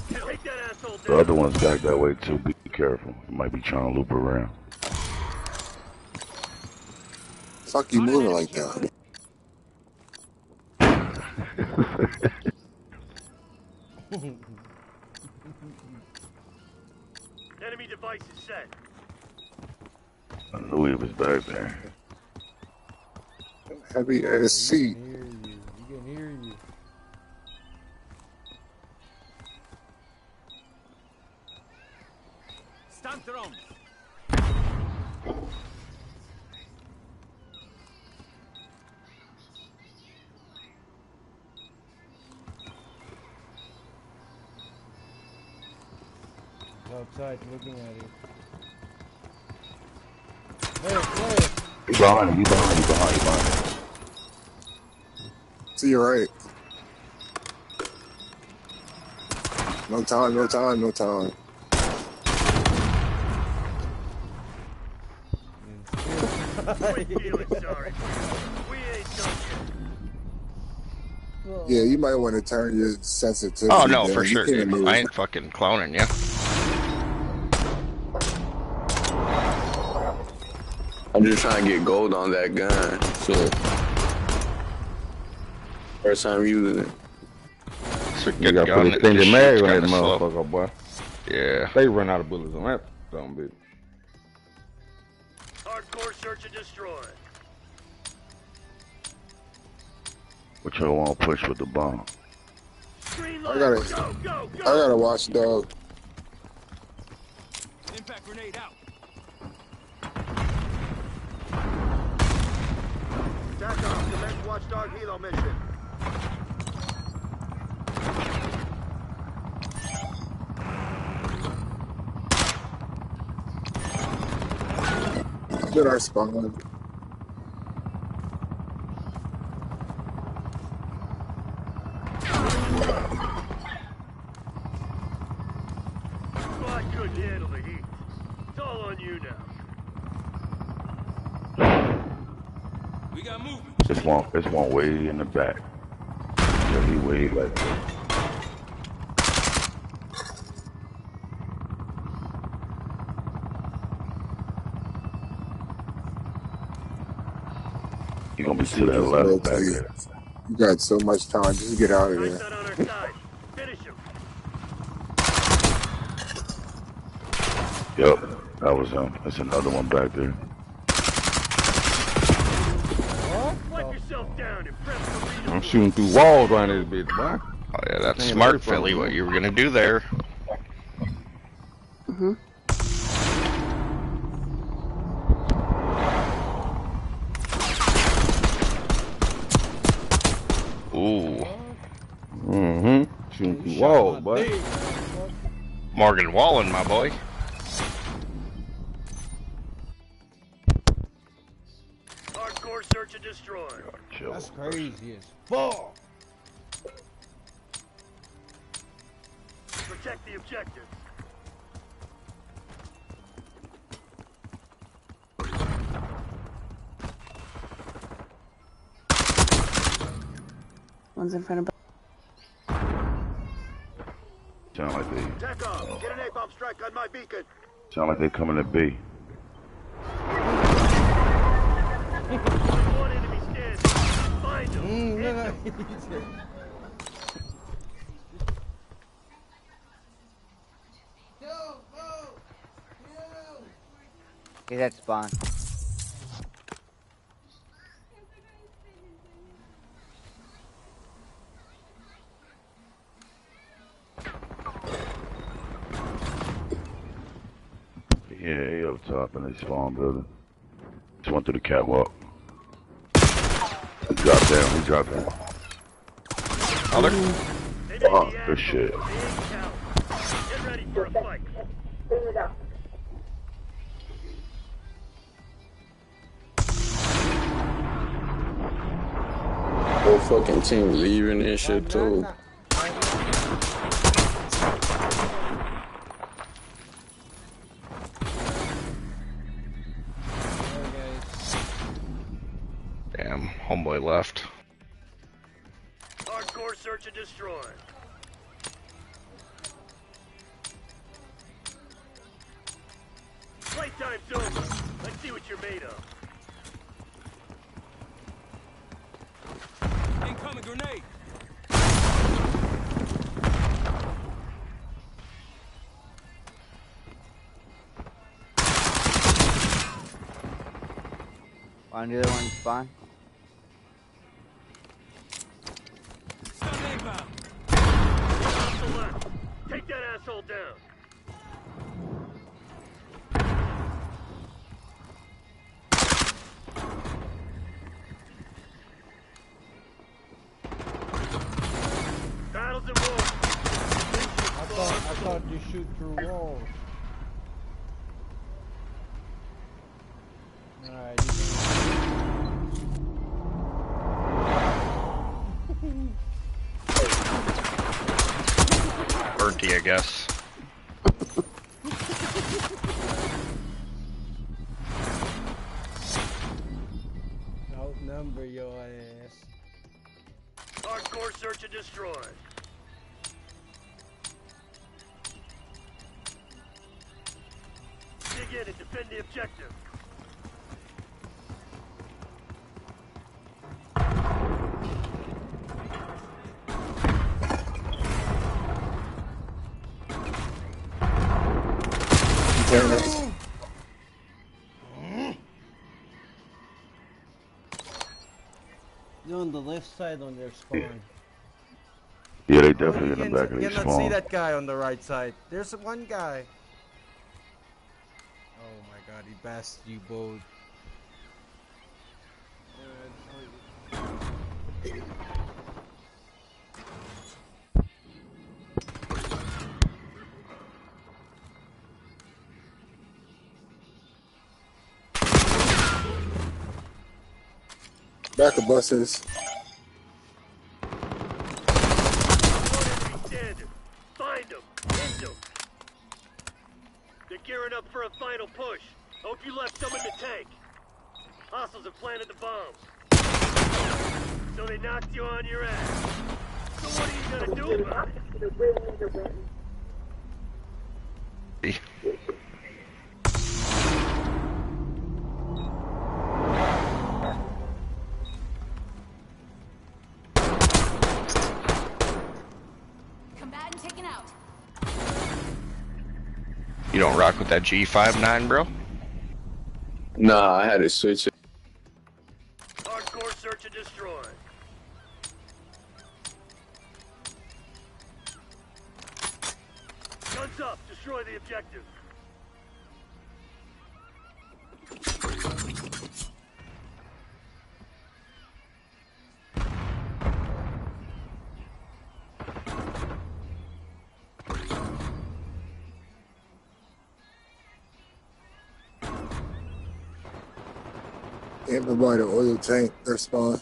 Take that asshole
The other one's back that way too. Be careful. He might be trying to loop around.
Fuck you moving like that?
Enemy device is set.
I knew he was back there.
Heavy ass seat.
He can hear you.
Stand strong.
Outside looking at you. Hey.
He's behind him. He's behind him.
To your right. No time.
Feeling sorry. We ain't done yet.
Yeah, you might want to turn your sensitivity.
Oh no,
down.
for sure,
You can't
dude.
move.
I ain't fucking cloning you.
I'm just trying to get gold on that gun. So first time using it.
It's a
You
good
gotta
gun.
put
It
extended
just
mag
shoots
on that
kinda slow.
motherfucker, boy.
Yeah.
They run out of bullets on that dumb bitch.
Hardcore search and destroy.
But you don't want to push with the bomb.
Green
I
light.
gotta,
Go.
I gotta watch dog.
Impact grenade out.
Attack off. Commence watchdog helo mission.
Did our spawn?
Squad couldn't handle the heat. It's all on you now.
We got movement.
It's one way in the back. Yeah, he way like that. You're gonna be to that left back there.
You got so much time. Just get out of
Nice
there.
on our side. Finish him.
Yep, that was him. There's another one back there.
Wipe yourself down and prep the redeploy.
I'm shooting through walls around this bitch, boy.
Oh yeah, that's smart, Philly. What you were gonna do there?
Mm-hmm.
Ooh.
Mm-hmm. Shooting through walls, boy.
Morgan Wallen, my boy.
Hardcore search and destroy.
That's crazy as fuck.
Protect the objectives.
One's in front of.
Sound like they.
Attack off. Get an A-bomb strike on my beacon.
Sound like they coming to B.
One enemy standing. Find him.
He's at spawn.
Yeah, he up top in his spawn building. Just went through the catwalk. He dropped down.
Other?
Fuck this shit.
Get ready for a fight.
Whole fucking team leaving and shit too.
Damn, homeboy left.
Hardcore search and destroy. time's over. Let's see what you're made of.
Incoming grenade.
On the other one spawn.
Stun inbound.
Off the left. Take that asshole down. Battles and walls.
I thought you shoot through walls. Alright,
Birdie, I guess.
outnumber your ass.
Hardcore search and destroy. Dig in and defend the objective.
You're on the left side on their spawn.
Yeah, they definitely in the back of
You
their
cannot see
spawn.
that guy on the right side. There's one guy. Oh my god, he bashed you both.
Back of buses.
Find them. End them. They're gearing up for a final push. Hope you left some in the tank. Hostiles have planted the bombs. So they knocked you on your ass. So what are you gonna do about it?
Combatant taken out.
You don't rock with that G59, bro?
Nah, I had to switch it.
Hardcore search and destroy. Guns up. Destroy the objective.
Everybody oil tank, their spawn.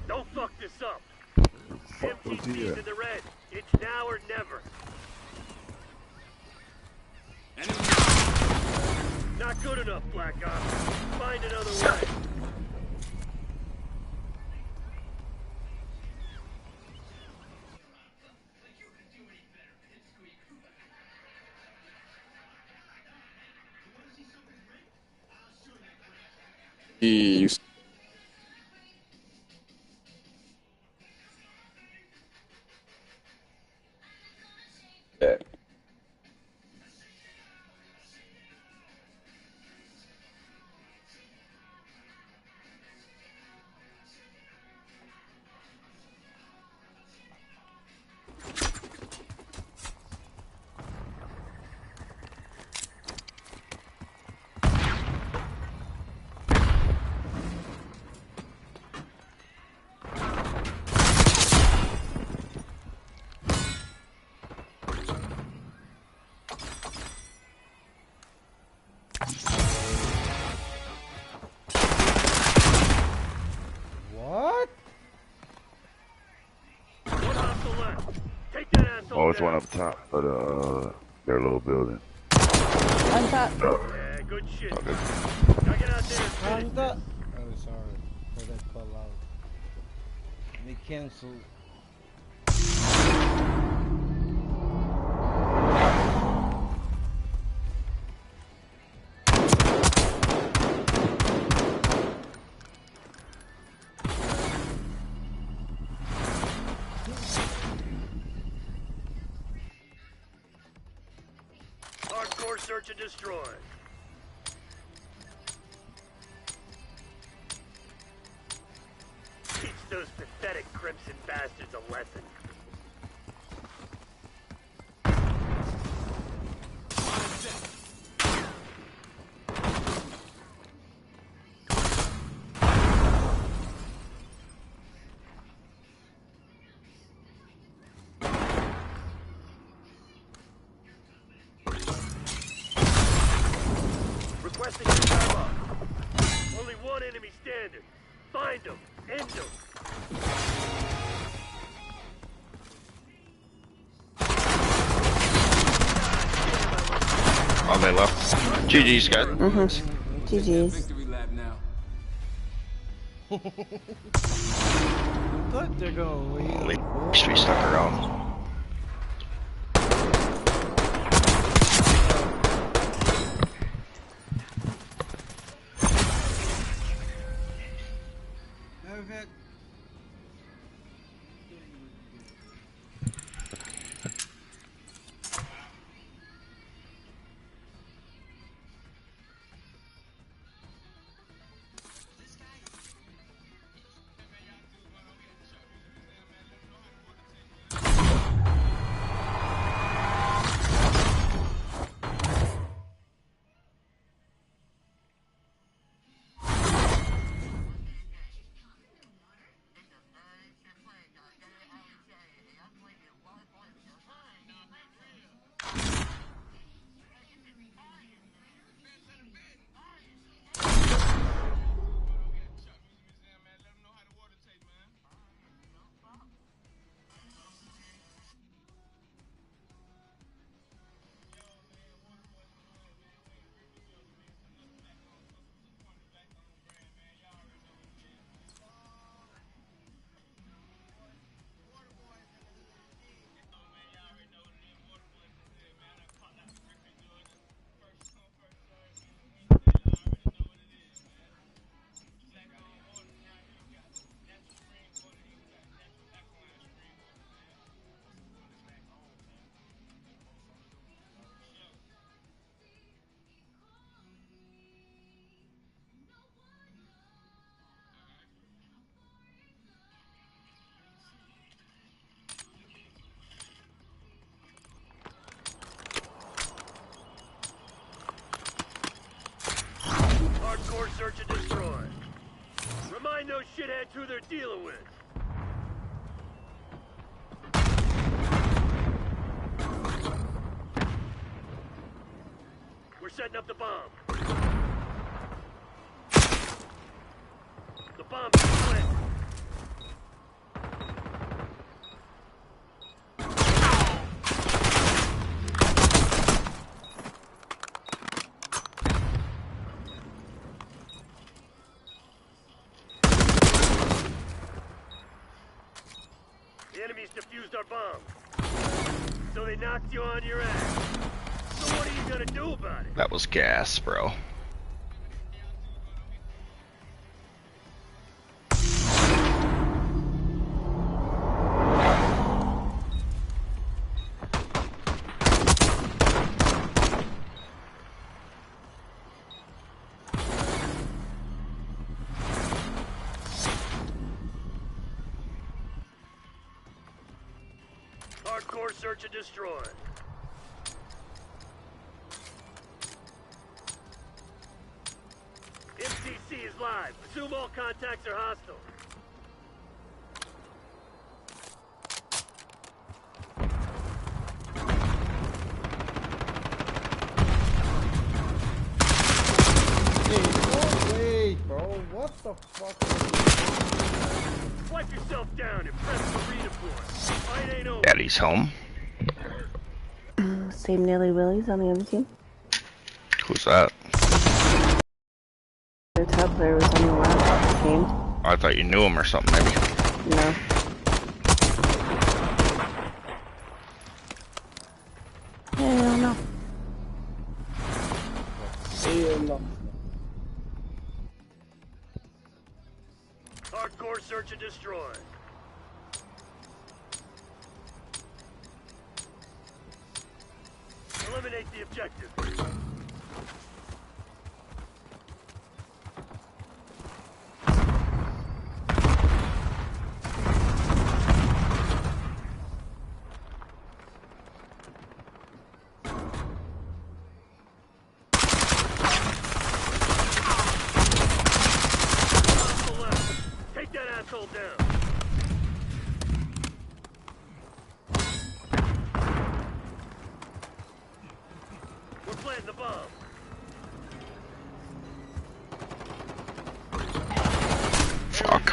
Don't fuck this up. MTC's in the red. It's now or never. Not good enough, Black Ops. Find another way.
Jeez. Yeah.
Oh, it's one up top of their little building.
On top.
Yeah, good shit.
Okay.
Now get out there and finish this.
Oh, sorry for that call out. They canceled.
Hardcore search and destroy. Teach those pathetic crimson bastards a lesson. Requesting a time up. Only one enemy standing. Find them. End them.
Oh, they left. GG's, guys.
GG's.
Victory lap now.
But they're going to
Holy sh**, we stuck around.
Hardcore search and destroy. Remind those shitheads who they're dealing with. We're setting up the bomb. The bomb is planted. The enemies defused our bomb. So they knocked you on your ass. So what are you gonna do about it?
That was gas, bro.
Hardcore search and destroy. MCC is live. Assume all contacts are hostile.
Wait, bro. What the fuck?
Wipe yourself down and press the redeploy. Fight ain't over.
Daddy's home.
Team Nilly Willies on the other team.
Who's that?
The top player was on the last game.
I thought you knew him or something, maybe.
No. Hell no.
Hell no.
Hardcore search and destroy. Eliminate the objective. Take that asshole down. We're planting the bomb.
Fuck.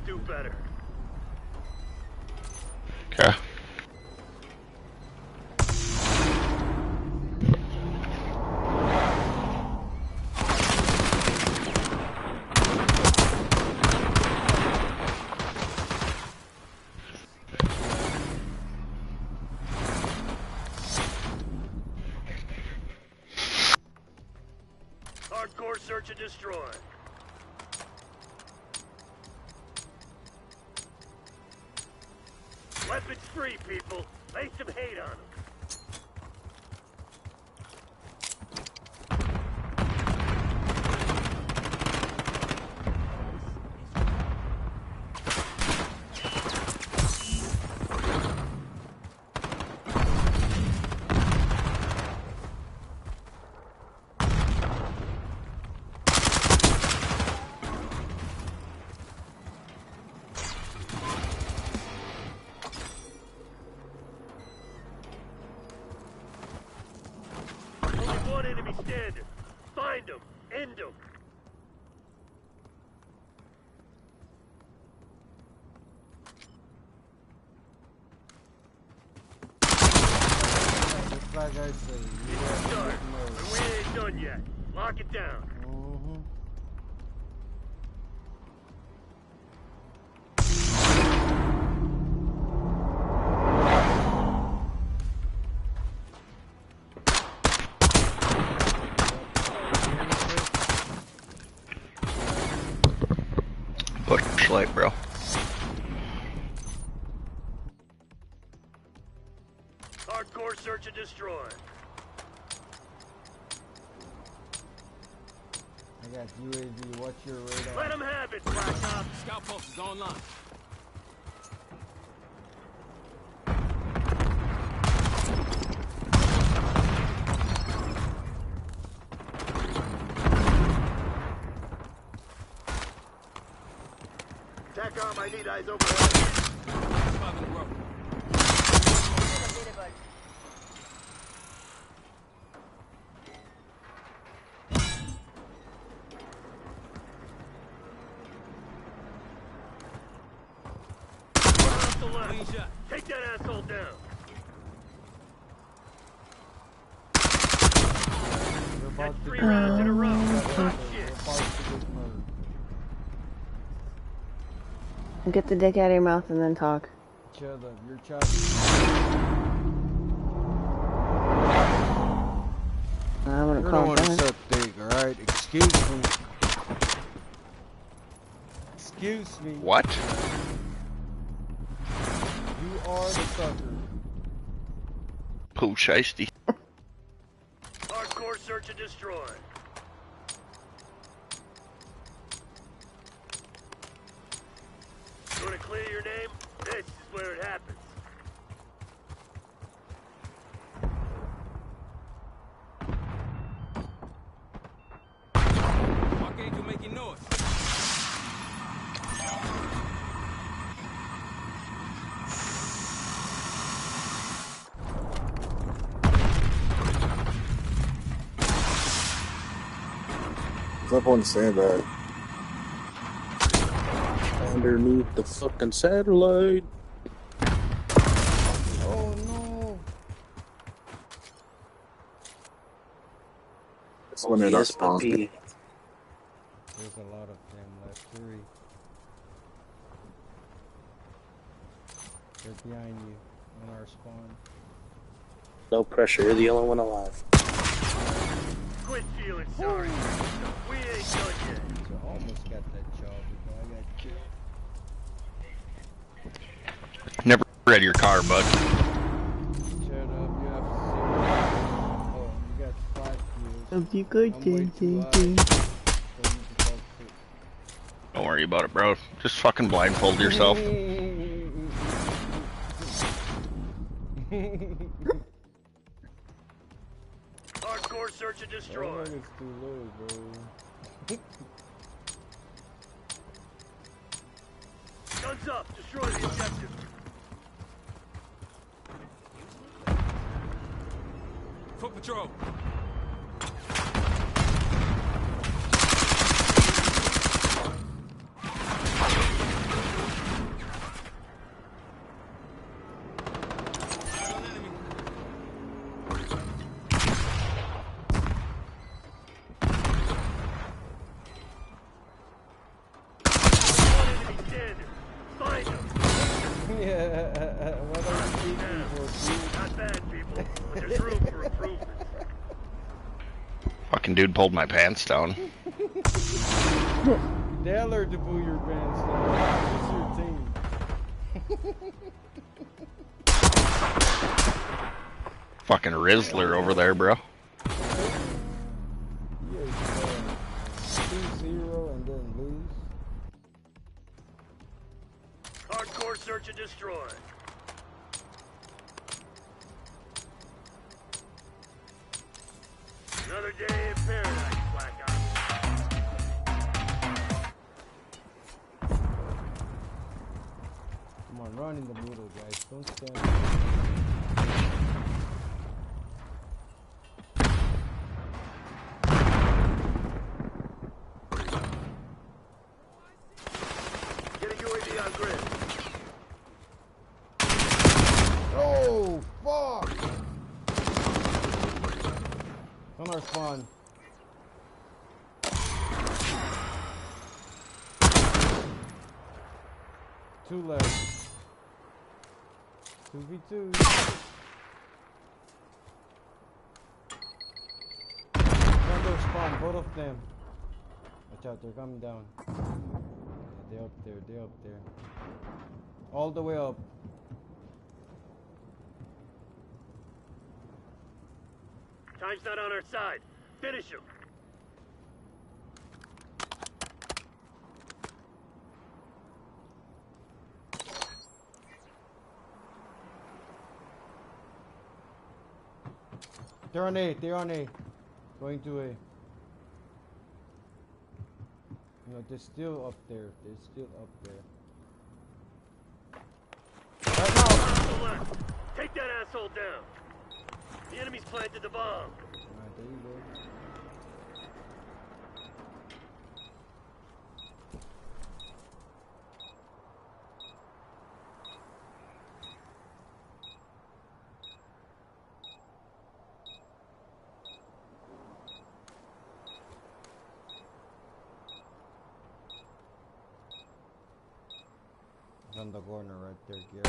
Do better.
Okay.
Hardcore search and destroy. Weapons free, people. Lay some hate on them. One enemy standing. Find them. End them.
Just like I said, you
It's a start, but we ain't done yet. Lock it down.
Push light, bro.
Hardcore search and destroy.
I got UAV. What's your radar?
Let them have it, Black Ops.
Scout post is online.
TACOM, I need eyes overhead. Take that asshole down. That's 3 rounds in a row. Hot shit.
Get the dick out of your mouth and then talk.
Shut up, you're chopping.
I'm gonna
You're
call
the one
him
who
back.
sucked dick, alright? Excuse me. Excuse me.
What?
You are the sucker.
Pooh shiesty.
Hardcore search and destroy. You wanna clear your name? This is where it happens.
Archangel making noise.
It's up on the sandbag. Underneath the fucking satellite. when it does spawn.
There's a lot of them left. 3. They're behind you on our spawn.
No pressure, you're the only one alive.
Quit feeling sorry. We ain't done yet.
So I almost got that job before I got killed.
Never read your car, bud.
Shut up, you have 0. Oh, you got 5 kills.
You good,
Don't worry about it, bro. Just fucking blindfold yourself.
Hardcore search and destroy.
It's too low, bro.
Guns up. Destroy the objective.
Foot patrol.
Fucking dude pulled my pants down.
They alert to pull your pants down. It's your team.
Fucking Rizzler over there, bro.
2-0 and then lose.
Hardcore search and destroy. Another day in paradise, Black Ops.
Come on, run in the middle, guys. Don't stand.
Getting UAV on grid.
Oh, fuck! On our spawn. Two left. 2v2. On their spawn, both of them. Watch out, they're coming down. They're up there, they're up there. All the way up.
Time's not on our side. Finish him.
They're on A, they're on A. Going to A. No, they're still up there. They're still up there. Right now!
Left. Take that asshole down. The enemy's planted the bomb.
Alright, there you go. It's on the corner right there, Gary.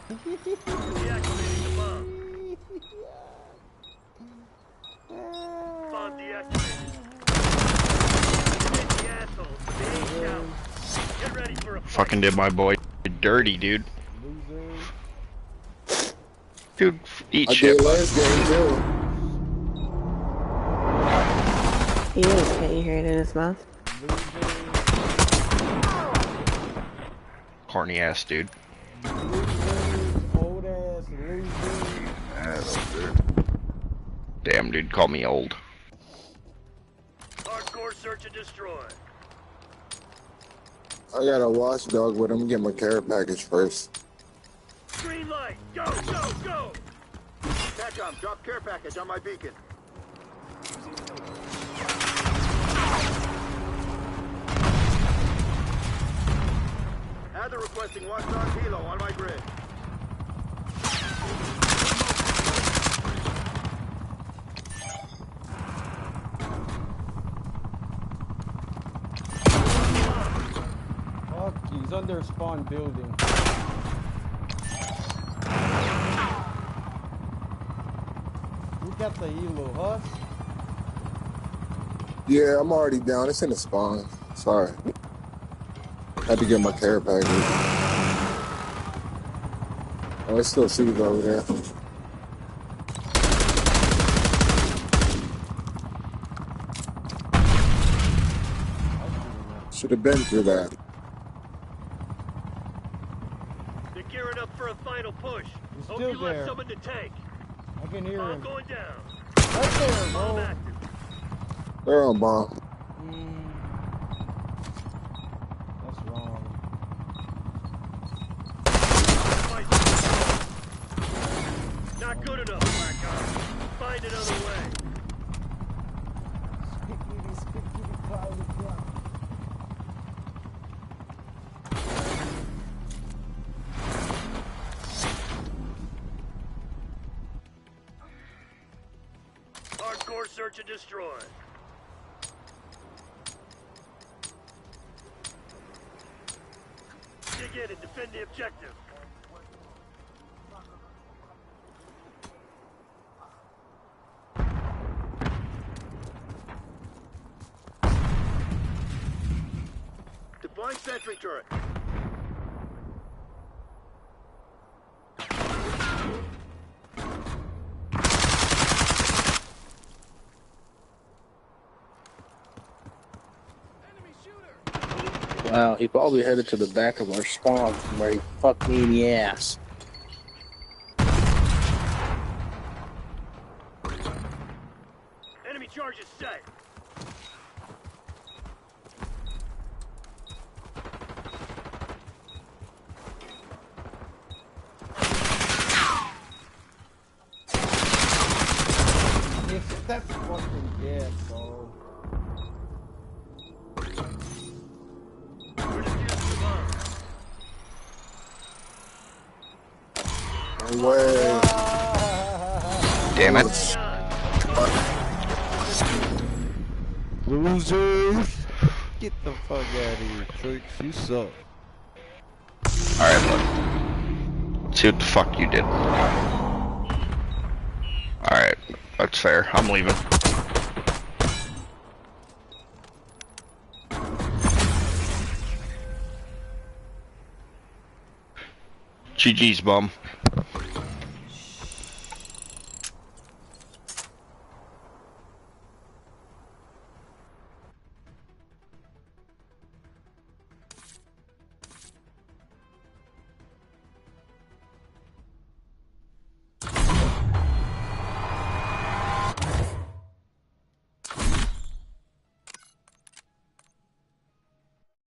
Deactivating the bomb. Bomb deactivated. Hit the assholes. They ain't down. Get ready for a fight.
Fucking did my boy dirty, dude. Dude, eat shit.
Last game too.
He is, can't you hear it in his mouth?
Corny ass dude.
Old ass loser.
Damn, dude, call me old.
Hardcore search and destroy.
I got a watchdog with him. Get my care package first.
Green light. Go, go, go. TACOM, drop care package on my beacon. Adder requesting watchdog helo on my grid.
He's on their spawn building. Who got the elo, Huss?
Yeah, I'm already down. It's in the spawn. Sorry. Had to get my care package. Oh, it's still shooters over there. Should have been through that.
They're gearing up for a final push.
He's
Hope
still
you
there.
left some in the tank.
I can hear
Bomb
him.
going down.
Right there,
Bomb
bro.
active.
They're on bomb.
That's wrong.
Not good enough, Black Ops. Find another way.
Spickity, cloudy cloud.
Hardcore search and destroy. Dig in and defend the objective. Deploying sentry turret.
Wow, he probably headed to the back of our spawn from where he fucked me in the ass.
Enemy charges set.
If that's fucking dead, bro.
No way.
Damn it.
Losers! Get the fuck out of here, Tricks. You suck.
Alright, look. Let's see what the fuck you did. Alright, that's fair. I'm leaving. GG's, bum.